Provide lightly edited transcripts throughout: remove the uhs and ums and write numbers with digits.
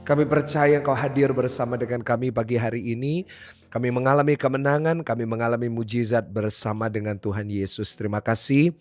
Kami percaya Engkau hadir bersama dengan kami pagi hari ini. Kami mengalami kemenangan, kami mengalami mujizat bersama dengan Tuhan Yesus. Terima kasih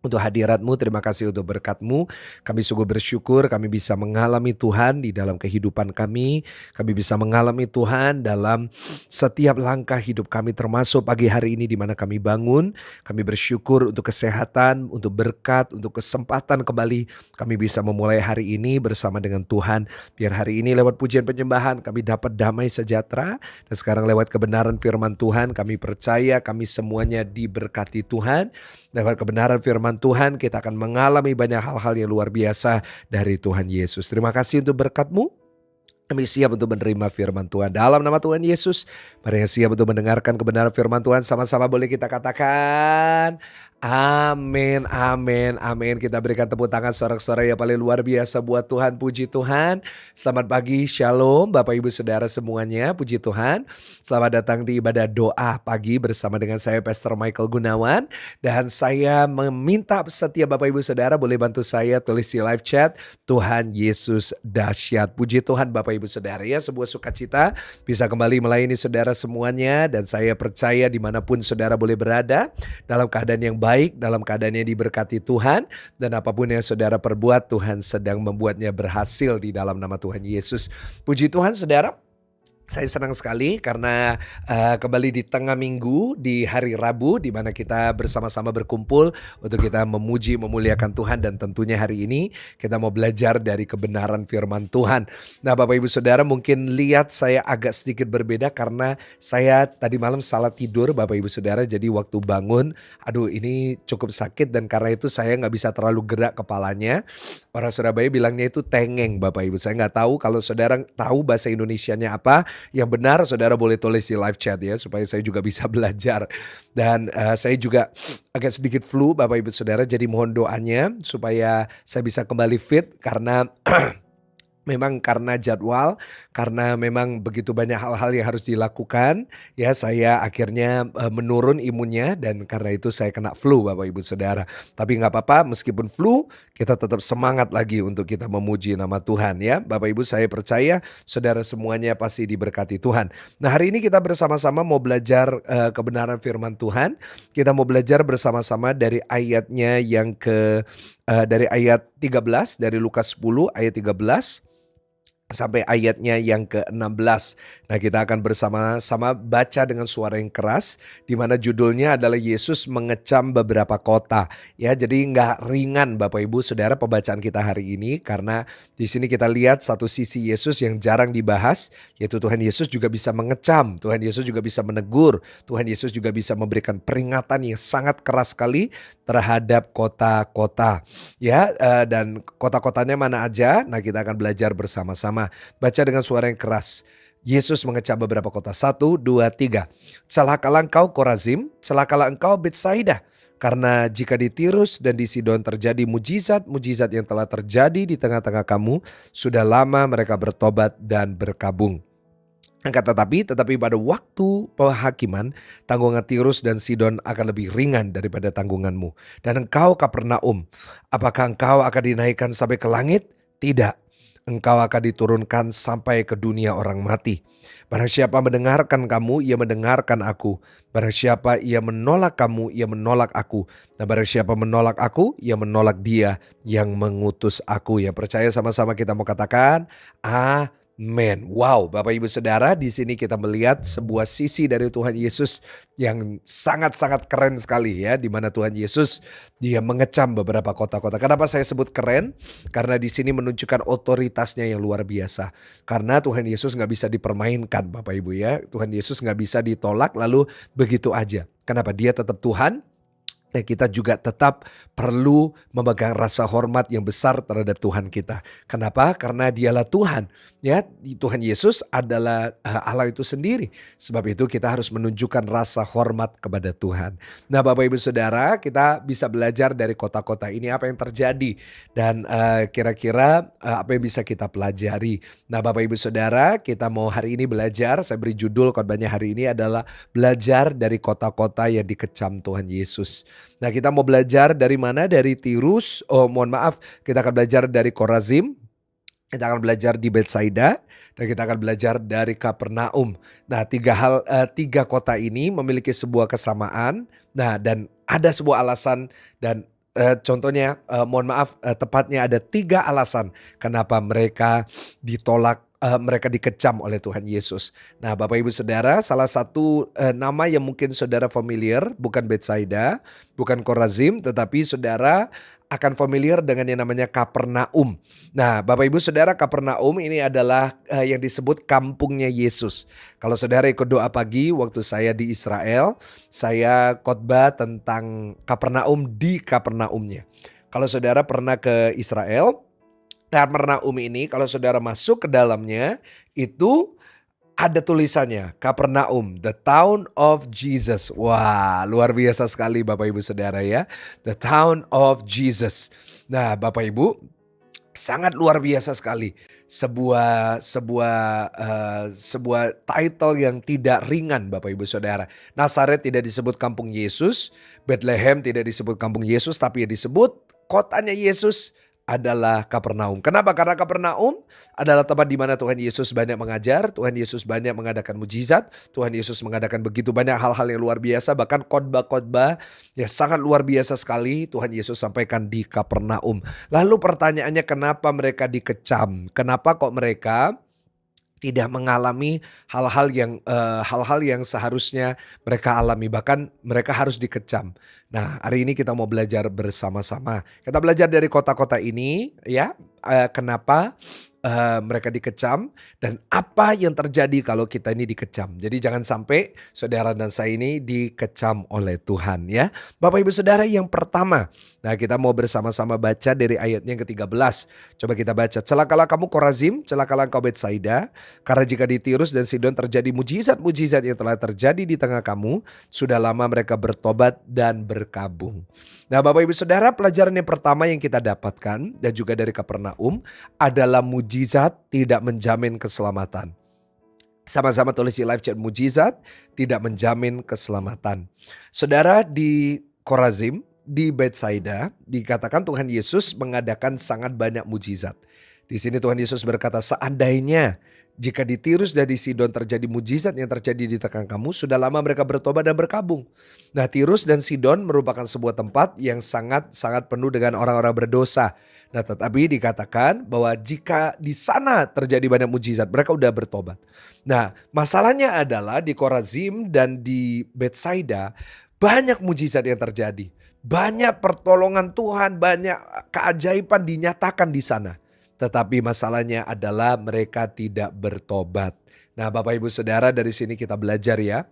untuk hadirat-Mu, terima kasih untuk berkat-Mu. Kami sungguh bersyukur kami bisa mengalami Tuhan di dalam kehidupan kami. Kami bisa mengalami Tuhan dalam setiap langkah hidup kami, termasuk pagi hari ini di mana kami bangun. Kami bersyukur untuk kesehatan, untuk berkat, untuk kesempatan kembali kami bisa memulai hari ini bersama dengan Tuhan. Biar hari ini lewat pujian penyembahan kami dapat damai sejahtera. Dan sekarang lewat kebenaran firman Tuhan kami percaya kami semuanya diberkati Tuhan. Lewat kebenaran firman Tuhan kita akan mengalami banyak hal-hal yang luar biasa dari Tuhan Yesus. Terima kasih untuk berkat-Mu. Kami siap untuk menerima firman Tuhan. Dalam nama Tuhan Yesus, mari yang siap untuk mendengarkan kebenaran firman Tuhan. Sama-sama boleh kita katakan amin, amin, amin. Kita berikan tepuk tangan sorak-sorai yang paling luar biasa buat Tuhan. Puji Tuhan. Selamat pagi, shalom Bapak Ibu Saudara semuanya. Puji Tuhan. Selamat datang di ibadah doa pagi bersama dengan saya Pastor Michael Gunawan. Dan saya meminta setiap Bapak Ibu Saudara boleh bantu saya tulis di live chat. Tuhan Yesus dahsyat. Puji Tuhan Bapak Ibu Saudara ya, sebuah sukacita bisa kembali melayani saudara semuanya. Dan saya percaya dimanapun saudara boleh berada, dalam keadaan yang baik, dalam keadaan yang diberkati Tuhan. Dan apapun yang saudara perbuat, Tuhan sedang membuatnya berhasil di dalam nama Tuhan Yesus. Puji Tuhan saudara. Saya senang sekali karena kembali di tengah minggu di hari Rabu di mana kita bersama-sama berkumpul untuk kita memuji memuliakan Tuhan, dan tentunya hari ini kita mau belajar dari kebenaran firman Tuhan. Nah, Bapak Ibu Saudara mungkin lihat saya agak sedikit berbeda karena saya tadi malam salah tidur Bapak Ibu Saudara, jadi waktu bangun aduh ini cukup sakit dan karena itu saya nggak bisa terlalu gerak kepalanya. Orang Surabaya bilangnya itu tengeng Bapak Ibu. Saya nggak tahu kalau saudara tahu bahasa Indonesianya apa. Yang benar saudara boleh tulis di live chat ya supaya saya juga bisa belajar. Dan saya juga agak sedikit flu Bapak Ibu Saudara, jadi mohon doanya supaya saya bisa kembali fit karena memang karena jadwal, karena memang begitu banyak hal-hal yang harus dilakukan, ya saya akhirnya menurun imunnya dan karena itu saya kena flu Bapak Ibu Saudara. Tapi nggak apa-apa, meskipun flu kita tetap semangat lagi untuk kita memuji nama Tuhan ya. Bapak Ibu, saya percaya saudara semuanya pasti diberkati Tuhan. Nah, hari ini kita bersama-sama mau belajar kebenaran firman Tuhan. Kita mau belajar bersama-sama dari ayatnya yang dari ayat 13, dari Lukas 10 ayat 13 sampai ayatnya yang ke-16. Nah, kita akan bersama-sama baca dengan suara yang keras, di mana judulnya adalah Yesus mengecam beberapa kota. Ya, jadi nggak ringan Bapak Ibu Saudara pembacaan kita hari ini, karena di sini kita lihat satu sisi Yesus yang jarang dibahas, yaitu Tuhan Yesus juga bisa mengecam, Tuhan Yesus juga bisa menegur, Tuhan Yesus juga bisa memberikan peringatan yang sangat keras sekali terhadap kota-kota. Ya, dan kota-kotanya mana aja? Nah, kita akan belajar bersama-sama. Baca dengan suara yang keras. Yesus mengecam beberapa kota. 1, 2, 3. Celakalah engkau Korazim, celakalah engkau Betsaida. Karena jika di Tirus dan di Sidon terjadi mujizat-mujizat yang telah terjadi di tengah-tengah kamu, sudah lama mereka bertobat dan berkabung. Tetapi pada waktu penghakiman, tanggungan Tirus dan Sidon akan lebih ringan daripada tanggunganmu. Dan engkau Kapernaum, apakah engkau akan dinaikkan sampai ke langit? Tidak. Engkau akan diturunkan sampai ke dunia orang mati. Barang siapa mendengarkan kamu, ia mendengarkan aku. Barang siapa ia menolak kamu, ia menolak aku. Dan barang siapa menolak aku, ia menolak dia yang mengutus aku. Ya, percaya sama-sama kita mau katakan amin. Wow, Bapak Ibu Saudara, di sini kita melihat sebuah sisi dari Tuhan Yesus yang sangat-sangat keren sekali ya, di mana Tuhan Yesus dia mengecam beberapa kota-kota. Kenapa saya sebut keren? Karena di sini menunjukkan otoritasnya yang luar biasa. Karena Tuhan Yesus nggak bisa dipermainkan Bapak Ibu ya. Tuhan Yesus nggak bisa ditolak lalu begitu aja. Kenapa? Dia tetap Tuhan. Dan kita juga tetap perlu memegang rasa hormat yang besar terhadap Tuhan kita. Kenapa? Karena dialah Tuhan. Ya, Tuhan Yesus adalah Allah itu sendiri. Sebab itu kita harus menunjukkan rasa hormat kepada Tuhan. Nah, Bapak Ibu Saudara, kita bisa belajar dari kota-kota ini apa yang terjadi. Dan kira-kira apa yang bisa kita pelajari. Nah, Bapak Ibu Saudara, kita mau hari ini belajar. Saya beri judul khotbahnya hari ini adalah belajar dari kota-kota yang dikecam Tuhan Yesus. Nah, kita mau belajar dari mana? Dari Tirus, kita akan belajar dari Korazim, Kita akan belajar di Betsaida dan kita akan belajar dari Kapernaum. Nah, 3 kota ini memiliki sebuah kesamaan. Nah, dan ada sebuah alasan dan, contohnya, mohon maaf, tepatnya ada 3 alasan kenapa mereka mereka dikecam oleh Tuhan Yesus. Nah, Bapak Ibu Saudara, salah satu, nama yang mungkin saudara familiar bukan Betsaida, bukan Korazim, tetapi saudara akan familiar dengan yang namanya Kapernaum. Nah, Bapak Ibu Saudara, Kapernaum ini adalah, yang disebut kampungnya Yesus. Kalau saudara ikut doa pagi waktu saya di Israel, saya khotbah tentang Kapernaum di Kapernaumnya. Kalau saudara pernah ke Israel, Kapernaum ini kalau saudara masuk ke dalamnya, itu ada tulisannya, Kapernaum, the town of Jesus. Wah, luar biasa sekali Bapak Ibu Saudara ya, the town of Jesus. Nah, Bapak Ibu, sangat luar biasa sekali. Sebuah title yang tidak ringan Bapak Ibu Saudara. Nazaret tidak disebut kampung Yesus, Bethlehem tidak disebut kampung Yesus, tapi disebut kotanya Yesus adalah Kapernaum. Kenapa? Karena Kapernaum adalah tempat di mana Tuhan Yesus banyak mengajar, Tuhan Yesus banyak mengadakan mujizat, Tuhan Yesus mengadakan begitu banyak hal-hal yang luar biasa, bahkan khotbah-khotbah yang sangat luar biasa sekali Tuhan Yesus sampaikan di Kapernaum. Lalu pertanyaannya, kenapa mereka dikecam? Kenapa kok mereka tidak mengalami hal-hal yang seharusnya mereka alami, bahkan mereka harus dikecam. Nah, hari ini kita mau belajar bersama-sama. Kita belajar dari kota-kota ini ya, kenapa mereka dikecam dan apa yang terjadi kalau kita ini dikecam. Jadi jangan sampai saudara dan saya ini dikecam oleh Tuhan ya. Bapak Ibu Saudara, yang pertama, nah kita mau bersama-sama baca dari ayatnya yang ke-13. Coba kita baca. Celakalah kamu Korazim, celakalah engkau Betsaida, karena jika di Tirus dan Sidon terjadi mujizat-mujizat yang telah terjadi di tengah kamu, sudah lama mereka bertobat dan berkabung. Nah, Bapak Ibu Saudara, pelajaran yang pertama yang kita dapatkan dan juga dari Kapernaum adalah mujizat tidak menjamin keselamatan. Sama-sama tulis di live chat, mujizat tidak menjamin keselamatan. Saudara, di Korazim, di Betsaida dikatakan Tuhan Yesus mengadakan sangat banyak mujizat. Di sini Tuhan Yesus berkata, seandainya jika di Tirus dan di Sidon terjadi mujizat yang terjadi di tengah kamu, sudah lama mereka bertobat dan berkabung. Nah, Tirus dan Sidon merupakan sebuah tempat yang sangat-sangat penuh dengan orang-orang berdosa. Nah, tetapi dikatakan bahwa jika di sana terjadi banyak mujizat, mereka udah bertobat. Nah, masalahnya adalah di Korazim dan di Betsaida banyak mujizat yang terjadi. Banyak pertolongan Tuhan, banyak keajaiban dinyatakan di sana. Tetapi masalahnya adalah mereka tidak bertobat. Nah, Bapak Ibu Saudara, dari sini kita belajar ya.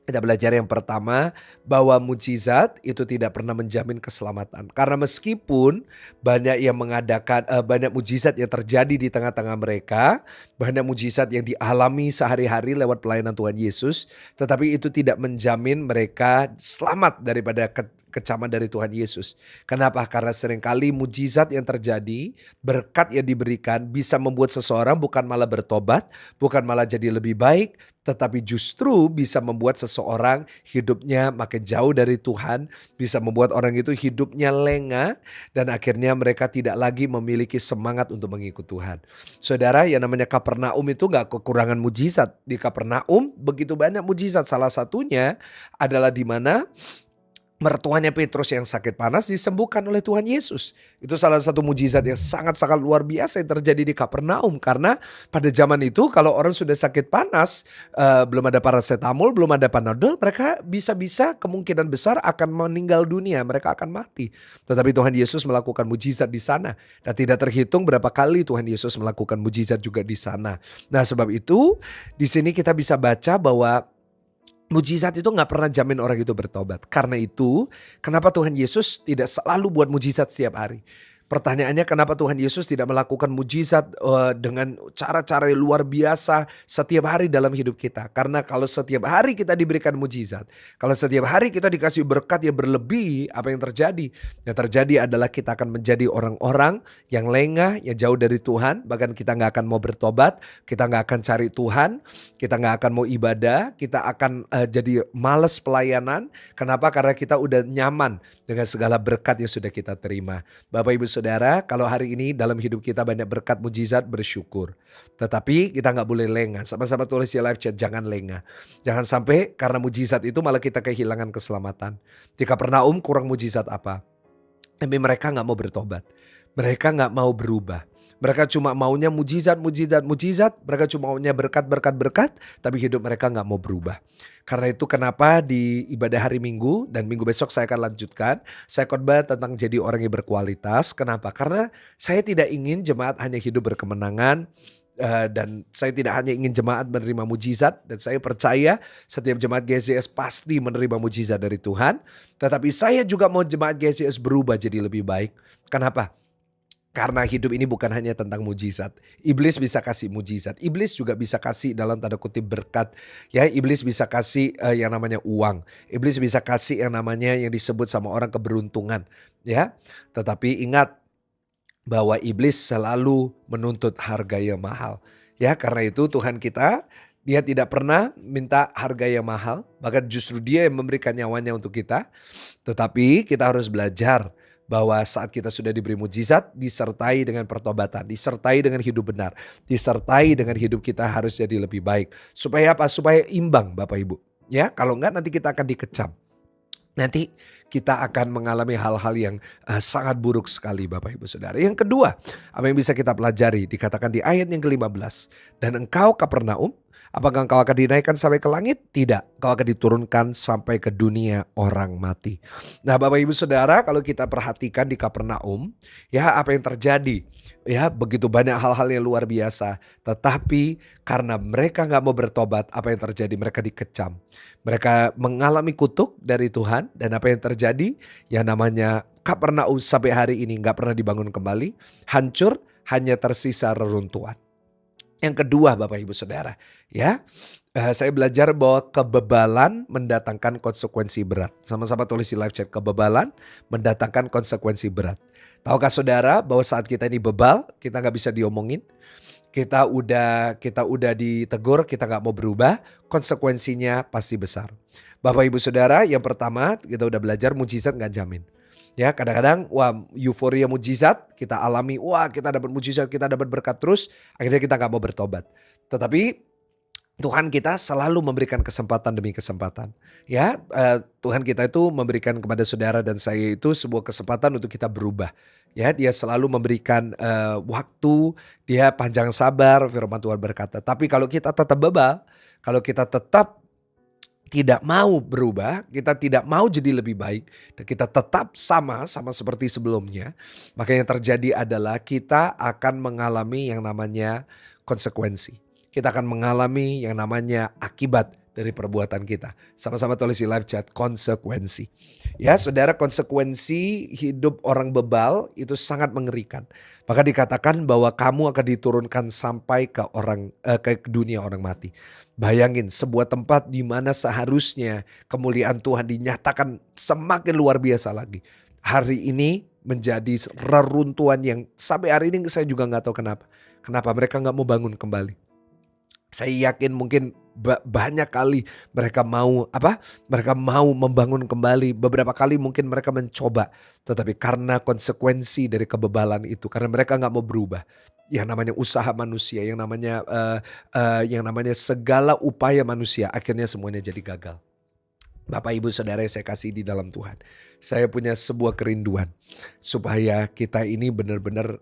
Kita belajar yang pertama bahwa mujizat itu tidak pernah menjamin keselamatan. Karena meskipun banyak yang mengadakan banyak mujizat yang terjadi di tengah-tengah mereka, banyak mujizat yang dialami sehari-hari lewat pelayanan Tuhan Yesus, tetapi itu tidak menjamin mereka selamat daripada kecaman dari Tuhan Yesus. Kenapa? Karena seringkali mujizat yang terjadi, berkat yang diberikan bisa membuat seseorang bukan malah bertobat, bukan malah jadi lebih baik, tetapi justru bisa membuat seseorang hidupnya makin jauh dari Tuhan, bisa membuat orang itu hidupnya lengah dan akhirnya mereka tidak lagi memiliki semangat untuk mengikut Tuhan. Saudara, yang namanya Kapernaum itu gak kekurangan mujizat. Di Kapernaum begitu banyak mujizat, salah satunya adalah di mana mertuanya Petrus yang sakit panas disembuhkan oleh Tuhan Yesus. Itu salah satu mujizat yang sangat-sangat luar biasa yang terjadi di Kapernaum. Karena pada zaman itu kalau orang sudah sakit panas, belum ada paracetamol, belum ada Panadol, mereka bisa-bisa kemungkinan besar akan meninggal dunia, mereka akan mati. Tetapi Tuhan Yesus melakukan mujizat di sana. Dan tidak terhitung berapa kali Tuhan Yesus melakukan mujizat juga di sana. Nah, sebab itu di sini kita bisa baca bahwa mujizat itu gak pernah jamin orang itu bertobat. Karena itu, kenapa Tuhan Yesus tidak selalu buat mujizat setiap hari? Pertanyaannya, kenapa Tuhan Yesus tidak melakukan mujizat dengan cara-cara yang luar biasa setiap hari dalam hidup kita? Karena kalau setiap hari kita diberikan mujizat, kalau setiap hari kita dikasih berkat yang berlebih, apa yang terjadi? Yang terjadi adalah kita akan menjadi orang-orang yang lengah, yang jauh dari Tuhan. Bahkan kita gak akan mau bertobat, kita gak akan cari Tuhan, kita gak akan mau ibadah, kita akan jadi malas pelayanan. Kenapa? Karena kita udah nyaman dengan segala berkat yang sudah kita terima. Bapak Ibu Saudara, kalau hari ini dalam hidup kita banyak berkat mujizat, bersyukur. Tetapi kita nggak boleh lengah. Sama-sama tulis di live chat, jangan lengah. Jangan sampai karena mujizat itu malah kita kehilangan keselamatan. Di Kapernaum kurang mujizat apa? Tapi mereka nggak mau bertobat. Mereka nggak mau berubah. Mereka cuma maunya mujizat, mujizat, mujizat. Mereka cuma maunya berkat, berkat, berkat. Tapi hidup mereka nggak mau berubah. Karena itu kenapa di ibadah hari Minggu dan minggu besok saya akan lanjutkan. Saya khotbah tentang jadi orang yang berkualitas. Kenapa? Karena saya tidak ingin jemaat hanya hidup berkemenangan. Dan saya tidak hanya ingin jemaat menerima mujizat. Dan saya percaya setiap jemaat GCS pasti menerima mujizat dari Tuhan. Tetapi saya juga mau jemaat GCS berubah jadi lebih baik. Kenapa? Karena hidup ini bukan hanya tentang mujizat. Iblis bisa kasih mujizat. Iblis juga bisa kasih dalam tanda kutip berkat. Ya, iblis bisa kasih yang namanya uang. Iblis bisa kasih yang namanya yang disebut sama orang keberuntungan. Ya, tetapi ingat bahwa iblis selalu menuntut harga yang mahal. Ya, karena itu Tuhan kita dia tidak pernah minta harga yang mahal. Bahkan justru dia yang memberikan nyawanya untuk kita. Tetapi kita harus belajar bahwa saat kita sudah diberi mujizat, disertai dengan pertobatan, disertai dengan hidup benar, disertai dengan hidup kita harus jadi lebih baik. Supaya apa? Supaya imbang Bapak Ibu. Ya, kalau enggak nanti kita akan dikecam. Nanti kita akan mengalami hal-hal yang sangat buruk sekali Bapak Ibu Saudara. Yang kedua, apa yang bisa kita pelajari? Dikatakan di ayat yang ke-15. Dan engkau Kapernaum, apakah engkau akan dinaikkan sampai ke langit? Tidak, engkau akan diturunkan sampai ke dunia orang mati. Nah Bapak Ibu Saudara, kalau kita perhatikan di Kapernaum, ya apa yang terjadi? Ya begitu banyak hal-hal yang luar biasa. Tetapi karena mereka gak mau bertobat, apa yang terjadi? Mereka dikecam. Mereka mengalami kutuk dari Tuhan. Dan apa yang terjadi? Ya namanya Kapernaum sampai hari ini gak pernah dibangun kembali. Hancur, hanya tersisa reruntuhan. Yang kedua Bapak Ibu Saudara, ya saya belajar bahwa kebebalan mendatangkan konsekuensi berat. Sama-sama tulis di live chat, kebebalan mendatangkan konsekuensi berat. Tahukah saudara bahwa saat kita ini bebal, kita gak bisa diomongin. Kita udah ditegur, kita gak mau berubah, konsekuensinya pasti besar. Bapak Ibu Saudara, yang pertama kita udah belajar mujizat gak jamin. Ya kadang-kadang wah euforia mujizat kita alami, wah kita dapat mujizat, kita dapat berkat terus, akhirnya kita gak mau bertobat. Tetapi Tuhan kita selalu memberikan kesempatan demi kesempatan. Ya, Tuhan kita itu memberikan kepada saudara dan saya itu sebuah kesempatan untuk kita berubah. Ya, dia selalu memberikan waktu, dia panjang sabar, firman Tuhan berkata. Tapi kalau kita tetap bebal, kalau kita tetap tidak mau berubah, kita tidak mau jadi lebih baik, dan kita tetap sama seperti sebelumnya, maka yang terjadi adalah kita akan mengalami yang namanya konsekuensi. Kita akan mengalami yang namanya akibat dari perbuatan kita. Sama-sama tulis di live chat, konsekuensi. Ya saudara, konsekuensi hidup orang bebal itu sangat mengerikan. Maka dikatakan bahwa kamu akan diturunkan sampai ke dunia orang mati. Bayangin sebuah tempat di mana seharusnya kemuliaan Tuhan dinyatakan semakin luar biasa lagi. Hari ini menjadi reruntuhan yang sampai hari ini saya juga gak tahu kenapa. Kenapa mereka gak mau bangun kembali. Saya yakin mungkin banyak kali mereka mau membangun kembali. Beberapa kali mungkin mereka mencoba. Tetapi karena konsekuensi dari kebebalan itu. Karena mereka gak mau berubah. Yang namanya usaha manusia. Yang namanya segala upaya manusia. Akhirnya semuanya jadi gagal. Bapak Ibu Saudara yang saya kasih di dalam Tuhan. Saya punya sebuah kerinduan. Supaya kita ini benar-benar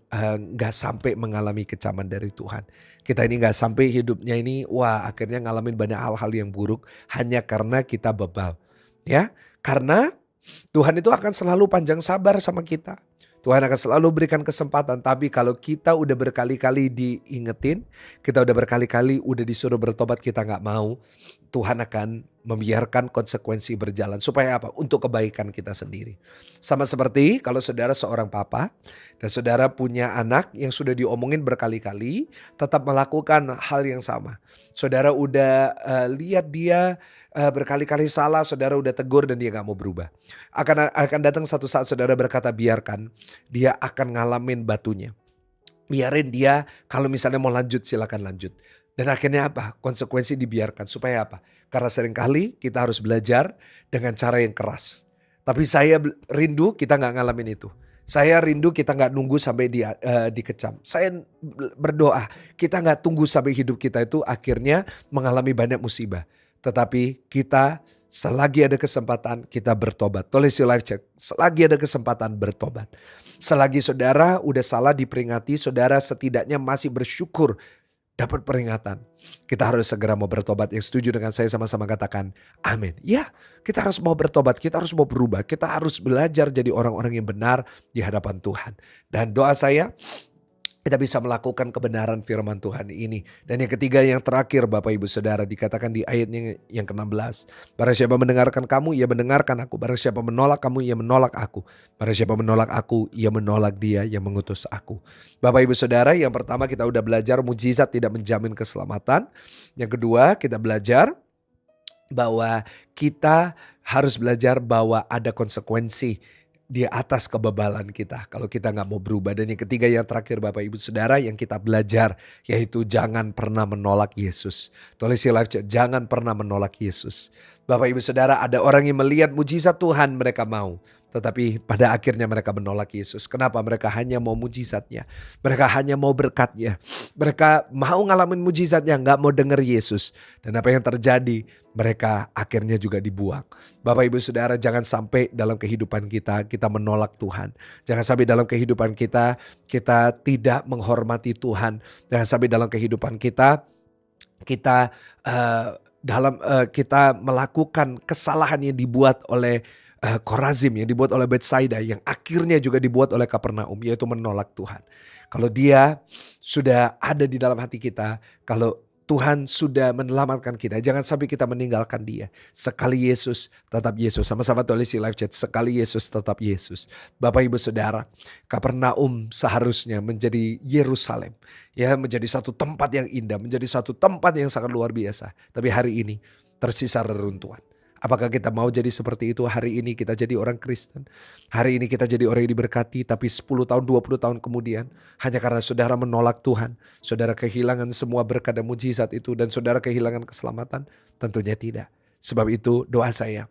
gak sampai mengalami kecaman dari Tuhan. Kita ini gak sampai hidupnya ini akhirnya ngalamin banyak hal-hal yang buruk. Hanya karena kita bebal. Ya, karena Tuhan itu akan selalu panjang sabar sama kita. Tuhan akan selalu berikan kesempatan. Tapi kalau kita udah berkali-kali diingetin, kita udah berkali-kali udah disuruh bertobat, kita gak mau. Tuhan akan membiarkan konsekuensi berjalan. Supaya apa? Untuk kebaikan kita sendiri. Sama seperti kalau saudara seorang papa dan saudara punya anak yang sudah diomongin berkali-kali, tetap melakukan hal yang sama. Saudara udah lihat dia berkali-kali salah, saudara udah tegur dan dia gak mau berubah. Akan datang satu saat saudara berkata biarkan, dia akan ngalamin batunya. Biarin dia, kalau misalnya mau lanjut silakan lanjut. Dan akhirnya apa? Konsekuensi dibiarkan. Supaya apa? Karena seringkali kita harus belajar dengan cara yang keras. Tapi saya rindu kita gak ngalamin itu. Saya rindu kita nggak nunggu sampai dikecam. Saya berdoa kita nggak tunggu sampai hidup kita itu akhirnya mengalami banyak musibah. Tetapi kita selagi ada kesempatan kita bertobat. Tulis di live chat, selagi ada kesempatan bertobat. Selagi saudara udah salah diperingati, saudara setidaknya masih bersyukur dapat peringatan. Kita harus segera mau bertobat. Yang setuju dengan saya sama-sama katakan amin. Ya, kita harus mau bertobat, kita harus mau berubah. Kita harus belajar jadi orang-orang yang benar di hadapan Tuhan. Dan doa saya, kita bisa melakukan kebenaran firman Tuhan ini. Dan yang ketiga, yang terakhir Bapak Ibu Saudara, dikatakan di ayatnya yang ke-16. Barang siapa mendengarkan kamu, ia mendengarkan aku. Barang siapa menolak kamu, ia menolak aku. Barang siapa menolak aku, ia menolak dia yang mengutus aku. Bapak Ibu Saudara, yang pertama kita udah belajar mujizat tidak menjamin keselamatan. Yang kedua, kita belajar bahwa kita harus belajar bahwa ada konsekuensi di atas kebebalan kita kalau kita nggak mau berubah. Dan yang ketiga, yang terakhir Bapak Ibu Saudara, yang kita belajar yaitu jangan pernah menolak Yesus. Tulis di live chat, jangan pernah menolak Yesus. Bapak Ibu Saudara, ada orang yang melihat mujizat Tuhan mereka mau, tetapi pada akhirnya mereka menolak Yesus. Kenapa? Mereka hanya mau mujizatnya, mereka hanya mau berkatnya, mereka mau ngalamin mujizatnya, nggak mau dengar Yesus. Dan apa yang terjadi? Mereka akhirnya juga dibuang. Bapak Ibu Saudara, jangan sampai dalam kehidupan kita menolak Tuhan. Jangan sampai dalam kehidupan kita tidak menghormati Tuhan. Jangan sampai dalam kehidupan kita kita melakukan kesalahan yang dibuat oleh Korazim, yang dibuat oleh Betsaida, yang akhirnya juga dibuat oleh Kapernaum, yaitu menolak Tuhan. Kalau dia sudah ada di dalam hati kita, kalau Tuhan sudah menyelamatkan kita, jangan sampai kita meninggalkan dia. Sekali Yesus, tetap Yesus. Sama-sama tulis di live chat, sekali Yesus, tetap Yesus. Bapak Ibu Saudara, Kapernaum seharusnya menjadi Yerusalem. Ya, menjadi satu tempat yang indah, menjadi satu tempat yang sangat luar biasa. Tapi hari ini tersisa reruntuhan. Apakah kita mau jadi seperti itu? Hari ini kita jadi orang Kristen. Hari ini kita jadi orang yang diberkati, tapi 10 tahun, 20 tahun kemudian, hanya karena saudara menolak Tuhan, saudara kehilangan semua berkat dan mujizat itu, dan saudara kehilangan keselamatan? Tentunya tidak. Sebab itu doa saya,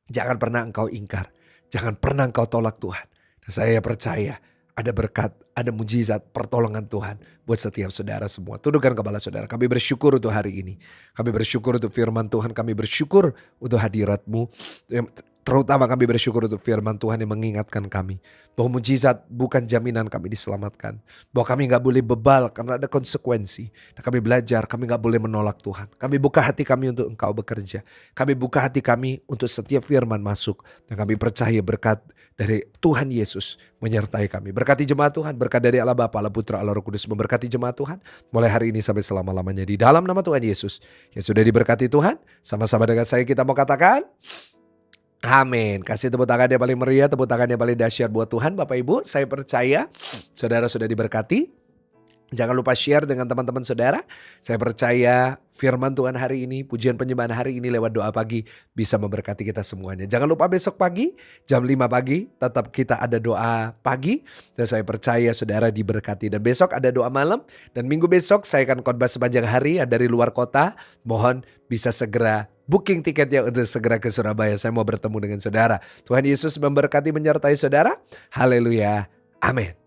jangan pernah engkau ingkar, jangan pernah engkau tolak Tuhan. Dan saya percaya ada berkat, ada mujizat, pertolongan Tuhan buat setiap saudara semua. Tundukkan kepala saudara. Kami bersyukur untuk hari ini. Kami bersyukur untuk firman Tuhan. Kami bersyukur untuk hadirat-Mu. Terutama kami bersyukur untuk firman Tuhan yang mengingatkan kami bahwa mujizat bukan jaminan kami diselamatkan. Bahwa kami gak boleh bebal karena ada konsekuensi. Dan kami belajar, kami gak boleh menolak Tuhan. Kami buka hati kami untuk Engkau bekerja. Kami buka hati kami untuk setiap firman masuk. Dan kami percaya berkat dari Tuhan Yesus menyertai kami. Berkati jemaat Tuhan, berkat dari Allah Bapa, Allah Putra, Allah Roh Kudus memberkati jemaat Tuhan. Mulai hari ini sampai selama-lamanya di dalam nama Tuhan Yesus. Yang sudah diberkati Tuhan, sama-sama dengan saya kita mau katakan amin. Kasih tepuk tangan yang paling meriah, tepuk tangan yang paling dahsyat buat Tuhan. Bapak Ibu, saya percaya saudara sudah diberkati. Jangan lupa share dengan teman-teman saudara. Saya percaya firman Tuhan hari ini, pujian penyembahan hari ini lewat doa pagi bisa memberkati kita semuanya. Jangan lupa besok pagi jam 5 pagi tetap kita ada doa pagi. Dan saya percaya saudara diberkati. Dan besok ada doa malam. Dan minggu besok saya akan khotbah sepanjang hari dari luar kota. Mohon bisa segera booking tiketnya untuk segera ke Surabaya. Saya mau bertemu dengan saudara. Tuhan Yesus memberkati menyertai saudara. Haleluya. Amin.